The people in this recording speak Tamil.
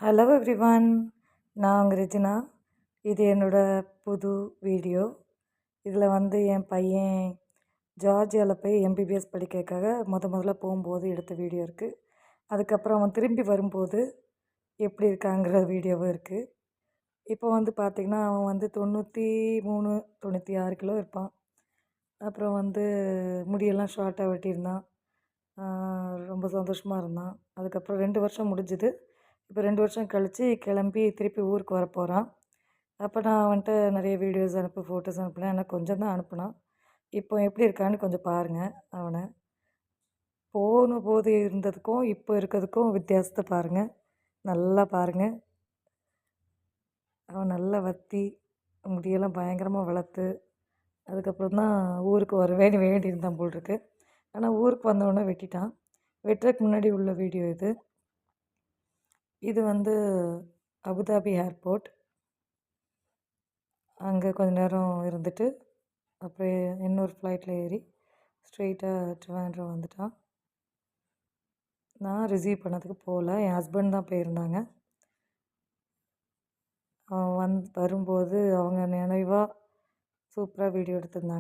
ஹலோ எவ்ரிவன், நான் உங்கள் ரிஜினா. இது என்னோடய புது வீடியோ. இதில் என் பையன் ஜார்ஜியாவில் போய் எம்பிபிஎஸ் படிக்கிறதுக்காக முதல்ல போகும்போது எடுத்த வீடியோ இருக்குது. அதுக்கப்புறம் அவன் திரும்பி வரும்போது எப்படி இருக்காங்கிற வீடியோவும் இருக்குது. இப்போ பார்த்திங்கன்னா அவன் 93 96 கிலோ இருப்பான். அப்புறம் முடியெல்லாம் ஷார்ட்டாக வெட்டியிருந்தான். ரொம்ப சந்தோஷமாக இருந்தான். அதுக்கப்புறம் 2 வருஷம் முடிஞ்சுது. இப்போ 2 வருஷம் கழித்து கிளம்பி திருப்பி ஊருக்கு வரப்போகிறான். அப்போ நான் அவன்கிட்ட நிறைய வீடியோஸ் ஃபோட்டோஸ் அனுப்பினேன். எனக்கு கொஞ்சம் தான் அனுப்பினான். இப்போ எப்படி இருக்கான்னு கொஞ்சம் பாருங்கள். அவனை போன போது இருந்ததுக்கும் இப்போ இருக்கிறதுக்கும் வித்தியாசத்தை பாருங்கள். நல்லா பாருங்கள். அவன் நல்லா வத்தி முடியெல்லாம் பயங்கரமாக வளர்த்து அதுக்கப்புறம் தான் ஊருக்கு வருவேன்னு வேண்டியிருந்தான் போல் இருக்கு. ஆனால் ஊருக்கு வந்தவுடனே வெட்டிட்டான். வெட்டுறதுக்கு முன்னாடி உள்ள வீடியோ இது. இது அபுதாபி ஏர்போர்ட். அங்கே கொஞ்ச நேரம் இருந்துட்டு அப்புறம் இன்னொரு ஃப்ளைட்டில் ஏறி ஸ்ட்ரெயிட்டாக ட்ரிவாண்ட்ரம் வந்துட்டான். நான் ரிசீவ் பண்ணதுக்கு போகல, என் ஹஸ்பண்ட் தான் போயிருந்தாங்க. அவன் வரும்போது அவங்க நினைவாக சூப்பராக வீடியோ எடுத்திருந்தாங்க.